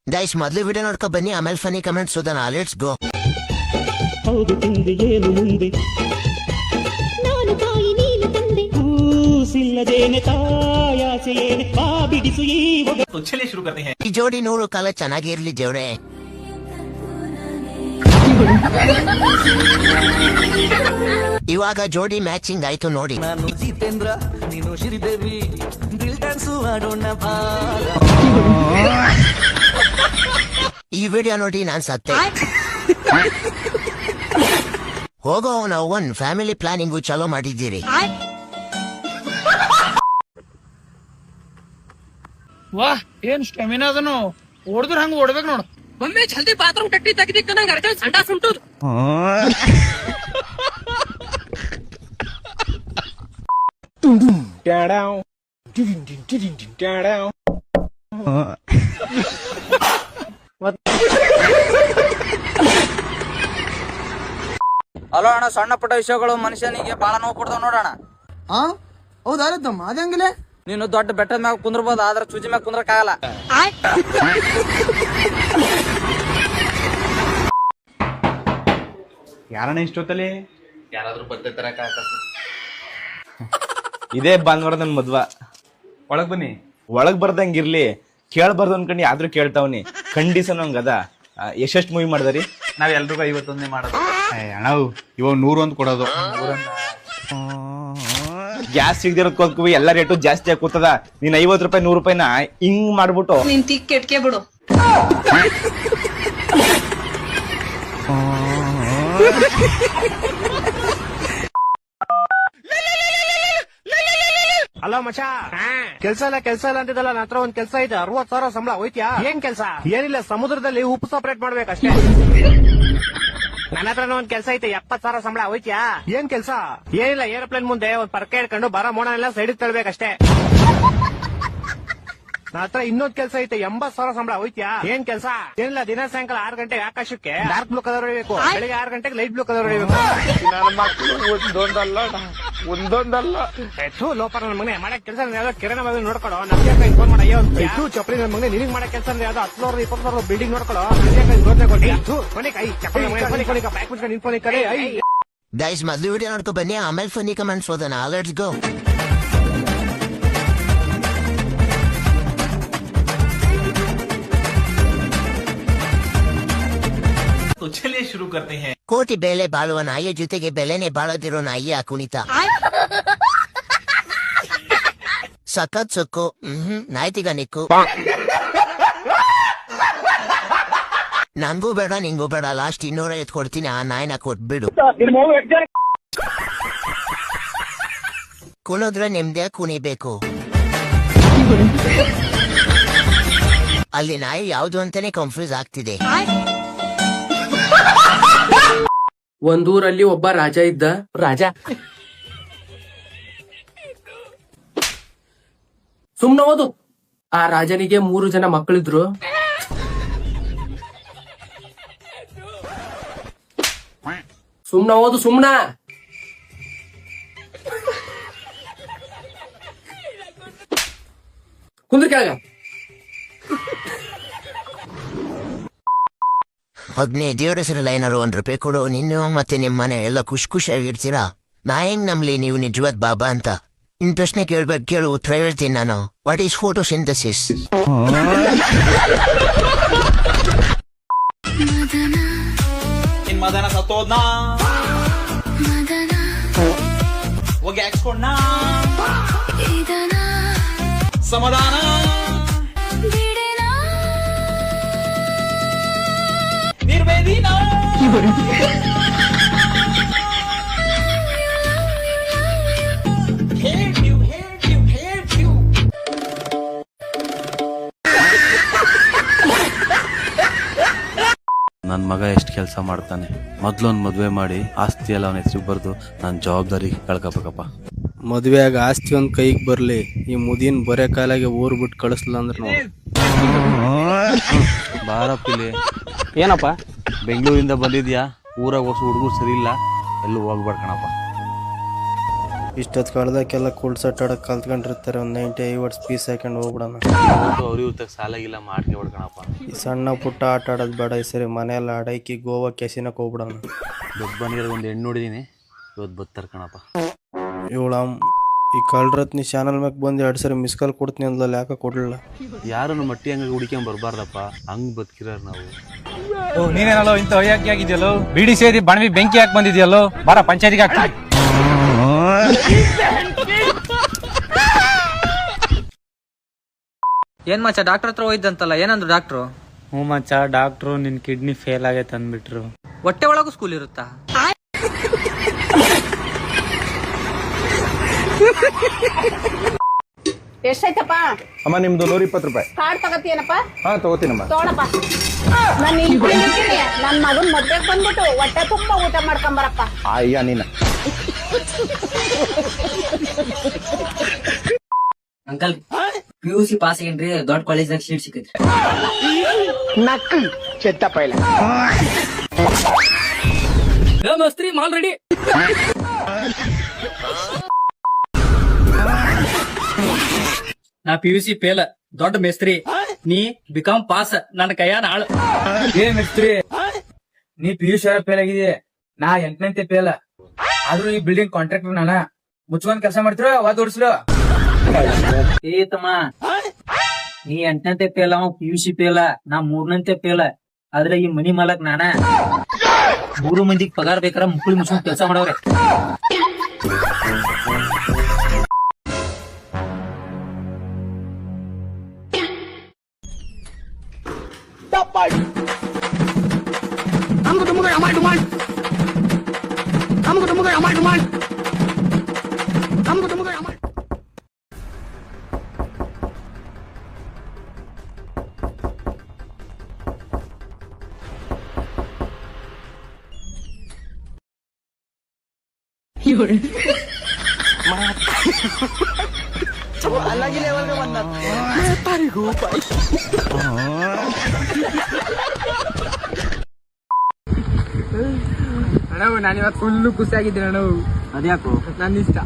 Guys ಮೊದಲು video ನೋಡ್ಕೊ ಬನ್ನಿ, ಆಮೇಲೆ ಫನಿ ಕಮೆಂಟ್ಸ್ ಓದೋಣ. Let's go. ಹೌದು ತಿಂದೆ ಏನು ಮುಂದೆ, ನಾನು ತಾಯಿ ನೀನು ತಂದೆ, ಕೂಸಿಲ್ಲದೇನೆ ತಾಯಾಸೆಯೇನೆ ಬಾ ಬಿಡಿಸು ಈ ಒಗ. तो चलिए शुरू करते हैं. ಈ ಜೋಡಿ 100 ಕಾಲ ಚೆನ್ನಾಗಿರ್ಲಿ ಜೋಡೆ. ಇವಾಗ ಜೋಡಿ ಮ್ಯಾಚಿಂಗ್ ಆಯ್ತು ನೋಡಿ. ನಾನು ಜಿತೇಂದ್ರ, ನೀನು ಶ್ರೀದೇವಿ, ದಿಲ್ ಡ್ಯಾನ್ಸು ಆಡೋಣ ಬಾ. ಈ ವಿಡಿಯೋ ನೋಡಿ ನಾನ್ ಸತ್ತೆ. ಹೋಗೋ, ನಾವು ಒಂದ್ ಫ್ಯಾಮಿಲಿ ಪ್ಲಾನಿಂಗು ಚಾಲೋ ಮಾಡಿದ್ದೀರಿ. ವಾಹ್, ಏನ್ ಸ್ಟೆಮಿನಾ ಅದನು, ಓಡಿದ್ರ ಹಂಗ ಓಡ್ಬೇಕು ನೋಡು. ಒಮ್ಮೆ ಜಲ್ದಿ ಬಾತ್ರೂಮ್ ಕಟ್ಟಿ ತೆಗಿದಿಕ್ಕ ನಂಗೆ ಅರ್ಜೆಂಟ್ ಸಂಡಾಸ್ ಉಂಟು. ಅಲೋ ಅಣ್ಣ, ಸಣ್ಣ ಪುಟ್ಟ ವಿಷಯಗಳು ಮನುಷ್ಯನಿಗೆ ಬಾಳ ನೋವು ಕೊಡ್ತಾವ ನೋಡೋಣ. ಹೌದಾರತ್ತಮ್ಮ, ಅದಂಗಿಲ್ಲ. ನೀನು ದೊಡ್ಡ ಬೆಟ್ಟದ ಮ್ಯಾಗ ಕುಂದ್ರಬಹುದು, ಆದ್ರೆ ಚೂಜಿ ಮ್ಯಾಗ ಕುಂದ್ರಕ್ಕಾಗಲ್ಲ. ಯಾರಣ್ಣ ಇಷ್ಟೊತ್ತಲ್ಲಿ ಯಾರಾದ್ರೂ ಬರ್ತಿರ್ತಾರ ಇದೇ ಭಾನುವಾರ ನನ್ ಮದ್ವ. ಒಳಗ್ ಬನ್ನಿ. ಒಳಗ್ ಬರ್ದಂಗಿರ್ಲಿ, ಕೇಳ್ಬಾರ್ದು ಅನ್ಕಂಡು ಆದ್ರೂ ಕೇಳ್ತಾವ್ನಿ. ಕಂಡೀಷನ್ ಹಂಗದ. ಎಷ್ಟೆಷ್ಟು ಮೂವಿ ಮಾಡ್ದಾರಿ? ನಾವ್ ಎಲ್ರಿಗೂ 51 ಮಾಡೋದು. ಅಣ್ಣ ಇವಾಗ 101 ಕೊಡೋದು. ಗ್ಯಾಸ್ ಸಿಗದಿರೋದಕ್ಕೂ ಎಲ್ಲ ರೇಟು ಜಾಸ್ತಿ ಆಗಿ ಕೂತದ. ನೀನ್ 50 ರೂಪಾಯಿ 100 ರೂಪಾಯಿನ ಹಿಂಗ್ ಮಾಡ್ಬಿಟ್ಟು ನಿನ್ ತಿಕ್ ಕೆಟ್ಕೆ ಬಿಡು. ಅಲ್ಲ ಮಚಾ, ಕೆಲ್ಸ ಇಲ್ಲ ಅಂತಿದ್ದಲ್ಲ. ನನ್ನ ಹತ್ರ ಒಂದ್ ಕೆಲ್ಸ ಐತೆ, 60,000 ಸಂಬಳ. ಹೋಯ್ತ್ಯಾ? ಏನ್ ಕೆಲ್ಸ? ಏನಿಲ್ಲ, ಸಮುದ್ರದಲ್ಲಿ ಉಪ್ಪು ಸಪರೇಟ್ ಮಾಡ್ಬೇಕಷ್ಟೇ. ನನ್ನ ಹತ್ರ ಒಂದ್ ಕೆಲ್ಸ ಐತೆ, 70,000 ಸಂಬಳ. ಹೋಯ್ತ್ಯಾ? ಏನ್ ಕೆಲ್ಸ? ಏನಿಲ್ಲ, ಏರೋಪ್ಲೇನ್ ಮುಂದೆ ಒಂದ್ ಪರ್ಕೆ ಹಿಡ್ಕೊಂಡು ಬರ ಮೋಡನೆಲ್ಲ ಸೈಡ್ ತಳ್ಬೇಕಷ್ಟೇ. ನನ್ನ ಹತ್ರ ಇನ್ನೊಂದ್ ಕೆಲ್ಸ ಐತೆ, 80,000 ಸಂಬಳ. ಹೋಯ್ತ್ಯಾ? ಏನ್ ಕೆಲ್ಸ? ಏನಿಲ್ಲ, ದಿನ ಸಾಯಂಕಾಲ 6 ಗಂಟೆಗೆ ಆಕಾಶಕ್ಕೆ ಡಾರ್ಕ್ ಬ್ಲೂ ಕಲರ್ ಹೊಡಿಬೇಕು, ಬೆಳಿಗ್ಗೆ 6 ಗಂಟೆಗೆ ಲೈಟ್ ಬ್ಲೂ ಕಲರ್ ಹೊಡಿಬೇಕು. ನನ್ನ ಮಕ್ಕಳು ಒಂದೊಂದಲ್ಲ ಲೋಪ. ನನ್ನ ಮಗನೇ ಮಾಡಕ್ ಕೆಲಸ ಕಿರಣ ನೋಡ್ಕೊಳೋ. ನಮ್ಗೆ ಫೋನ್ ಮಾಡ, ಚಪ್ಪಲಿ ನನ್ನ ಮಗನೇ ನಿನಗ್ ಮಾಡಕ್ ಕೆಲಸ ಅಂದ್ರೆ ಯಾವ್ದು 10,000 20,000 ಬಿಲ್ಡಿಂಗ್ ನೋಡ್ಕೊಳೋ. ಗೈಸ್ ಮೊದಲು ವಿಡಿಯೋ ನೋಡ್ಕೊ ಬನ್ನಿ, ಆಮೇಲೆ ಫನಿ ಕಮೆಂಟ್ಸ್ ಓದೋಣ. Let's go. तो चलिए शुरू करते हैं. ಕೋಟಿ ಬೆಲೆ ಬಾಳುವ ನಾಯಿಯ ಜೊತೆಗೆ ಬೆಲೆನೆ ಬಾಳದಿರೋ ನಾಯಿಯ ಕುಣಿತ. ಸಖತ್ ಸೊಕ್ಕು. ನಾಯ್ತಿಗ ನಿಕ್ಕು. ನನ್ಗೂ ಬೇಡ ನಿಂಗೂ ಬೇಡ, ಲಾಸ್ಟ್ 250 ಕೊಡ್ತೀನಿ. ಆ ನಾಯಿನ ಕೊಟ್ಬಿಡು. ಕುಣಿದ್ರೆ ನೆಮ್ಮದಿಯ ಕುಣಿಬೇಕು. ಅಲ್ಲಿ ನಾಯಿ ಯಾವ್ದು ಅಂತಾನೆ ಕನ್ಫ್ಯೂಸ್ ಆಗ್ತಿದೆ. ಒಂದೂರಲ್ಲಿ ಒಬ್ಬ ರಾಜ ಇದ್ದ. ರಾಜ ಸುಮ್ನ ಓದು. ಆ ರಾಜನಿಗೆ 3 ಜನ ಮಕ್ಕಳಿದ್ರು. ಸುಮ್ನ ಓದು, ಸುಮ್ನ. ಕುಂದ್ರ ಕೆಳಗ. 15 ದೇವ್ರ ಹೆಸರಲ್ಲ ಏನಾರು 1 ರೂಪಾಯಿ ಕೊಡು. ನಿನ್ನ ಮತ್ತೆ ನಿಮ್ ಮನೆ ಎಲ್ಲ ಖುಷಿಯಾಗಿರ್ತೀರಾ. ನಾ ಹೆಂಗ್ ನಂಬ್ಲಿ ನೀವು ನಿಜವಾದ ಬಾಬಾ ಅಂತ? ಇನ್ ಪ್ರಶ್ನೆ ಕೇಳ್ಬೇಕು, ಕೇಳು, ಉತ್ತರ ಹೇಳ್ತೀನಿ ನಾನು. What is photosynthesis? ನಿನ್ ಮದನ ಸತ್ತೋದ್ನಾ, ಹೋಗಿ ಹಾಕ್ಸ್ಕೊಂಡ್ನಾ, ಸಮಾಧಾನ ನಿರ್ವೇದಿನ. ನನ್ ಮಗ ಎಷ್ಟು ಕೆಲಸ ಮಾಡ್ತಾನೆ. ಮೊದ್ಲೊಂದ್ ಮದ್ವೆ ಮಾಡಿ ಆಸ್ತಿ ಎಲ್ಲ ಅವನ ಹೆಸರಿಗೆ ಬರ್ದು ನಾನ್ ಜವಾಬ್ದಾರಿ ಕಳ್ಕೊಬೇಕಪ್ಪ. ಮದ್ವೆಯಾಗ ಆಸ್ತಿ ಒಂದ್ ಕೈಗ್ ಬರ್ಲಿ, ಈ ಮುದಿನ್ ಬರೇ ಕಾಲಾಗೆ ಊರ್ ಬಿಟ್ಟು ಕಳಿಸ್ಲಿಲ್ಲ ಅಂದ್ರೆ ನೋಡಿ. ಬಾರಪ್ಪಿಲಿ. ಏನಪ್ಪ? ಬೆಂಗಳೂರಿಂದ ಬಂದಿದ್ಯಾ? ಊರಾಗ ಹೊಸ ಹುಡುಗರು ಸರಿ ಇಲ್ಲ, ಎಲ್ಲೂ ಹೋಗ್ಬೇಡ ಕಣಪ್ಪ. ಇಷ್ಟೊತ್ತು ಕಳ್ದಕ್ಕೆಲ್ಲ ಕುಳ್ಸಟ್ ಆಡೋಕೆ ಕಲ್ತ್ಕೊಂಡಿರ್ತಾರೆ. ಒಂದು 90 ಐವರ್ಸ್ ಪೀಸ್ ಹಾಕೊಂಡು ಹೋಗ್ಬಿಡೋಣ. ಅವ್ರು ಇವ್ರ ಸಾಲ ಗಿಲ್ಲ ಮಾಡ್ಕೆ ಹೊಡ್ಕಣಪ್ಪ. ಈ ಸಣ್ಣ ಪುಟ್ಟ ಆಟ ಆಡೋದು ಬೇಡ. ಈ ಸರಿ ಮನೆಯೆಲ್ಲ ಅಡೈಕಿ ಗೋವಾ ಕೆಸಿನಕ್ಕೆ ಹೋಗ್ಬಿಡೋಣ. ದೊಡ್ಡ ಬಂದಿರೋ ಒಂದು ಹೆಣ್ಣು ನೋಡಿದೀನಿ, ಇವತ್ತು ಬತ್ತಾರ ಕಣಪ್ಪ. ಇವಳ ಈ ಕಳ್ರತ್ನಿ ಚಾನಲ್ ಮ್ಯಾಗ ಬಂದು 2 ಸರಿ ಮಿಸ್ ಕಾಲ್ ಕೊಡ್ತೀನಿ ಅಂದ್ಲಲ್ಲ, ಯಾಕೆ ಕೊಡಲಿಲ್ಲ? ಯಾರನ್ನು ಮಟ್ಟಿ ಹಂಗ ಹುಡಿಕೊಂಡ್ ಬರ್ಬಾರ್ದಪ್ಪ, ಹಂಗ್ ಬದುಕಿರ ನಾವು. ನೀನೇನಲ್ಲೋ ಇಂತ ಹೊಯ್ಯಾಕಿ ಆಗಿದ್ಯಲ್ಲೋ, ಬಿಡಿ ಸೇರಿ ಬಣವಿ ಬೆಂಕಿ ಹಾಕಿ ಬಂದಿದ್ಯಲ್ಲೋ, ಬರ ಪಂಚಾಯತಿಗೆ ಹಾಕ್ತಾ. ಏನ್ ಮಚ್ಚ ಡಾಕ್ಟರ್ ಹತ್ರ ಹೋಯ್ದಂತಲ್ಲ, ಏನಂದ್ರು ಡಾಕ್ಟ್ರು? ಹ್ಞೂ ಮಚ್ಚ, ಡಾಕ್ಟ್ರು ನಿನ್ ಕಿಡ್ನಿ ಫೇಲ್ ಆಗೈತೆ ಅಂದ್ಬಿಟ್ರು. ಹೊಟ್ಟೆ ಒಳಗೂ ಸ್ಕೂಲ್ ಇರುತ್ತಾ? ಎಷ್ಟಾಯ್ತಪ್ಪ? ಅಮ್ಮ ನಿಮ್ದು 120 ರೂಪಾಯಿ. ಕಾರ್ಡ್ ತಗತ್ತೀನಪ್ಪ? ಹಾ ತಗೋತೀನಮ್ಮ. ತೋಡಪ್ಪ. ನಾನು ನನ್ನ ಮಗನ್ ಮದ್ವೆಗೆ ಬಂದ್ಬಿಟ್ಟು ಹೊಟ್ಟೆ ತುಂಬಾ ಊಟ ಮಾಡ್ಕೊಂಬರಪ್ಪ. ಅಯ್ಯ ನೀನ ಅಂಕಲ್ PUC ಪಾಸ್ ಆಗೇನ್ರಿ, ದೊಡ್ಡ ಕಾಲೇಜ್ದಾಗ ಸೀಟ್ ಸಿಕ್ಕೈತ್ರಿ. ನಕ್ಕಲ್ ಚೆತ್ತಪ್ಪ ಇಲ್ಲ. ಮಸ್ತ್ರಿ ಮಾಲ್ ರೆಡಿ. ನಾ PUC ಫೇಲ್, ದೊಡ್ಡ ಮೇಸ್ತ್ರಿ. ನೀ ಬಿಕಾಮ್ ಪಾಸ್, ನನ್ನ ಕೈಯಾನ ಆಳು. ಏನ್ ಮೇಸ್ತ್ರಿ, ನೀ PUC ಫೇಲ್ ಆಗಿದೆ, ನಾ 8ನೇ ಫೇಲ್. ಆದ್ರೂ ಈ ಬಿಲ್ಡಿಂಗ್ ಕಾಂಟ್ರಾಕ್ಟರ್ ನಾನ. ಮುಚ್ಕೊಂಡ್ ಕೆಲಸ ಮಾಡ್ತಿರೋ ಅವಾದ್ ಓಡಿಸ್ಲು. ಏ ತಮ್ಮ, ನೀ 8ನೇ ಫೇಲ್, ಅವ PUC ಫೇಲ್, ನಾ 3ನೇ ಫೇಲ್. ಆದ್ರೆ ಈ ಮನಿ ಮಾಲಕ್ ನಾನ. 3 ಮಂದಿಗ್ ಪಗಾರ ಬೇಕಾರ ಮುಕ್ಕಳಿ ಮುಚ್ಕೊಂಡ್ ಕೆಲಸ ಮಾಡವ್ರೆ. ಅಣ್ಣ ನಾನಿವತ್ತು ಫುಲ್ಲು ಖುಷಿಯಾಗಿದ್ದೀನಿ ಅಣ್ಣ. ಅದ್ಯಾಕೋ? ನನ್ನ ಇಷ್ಟ.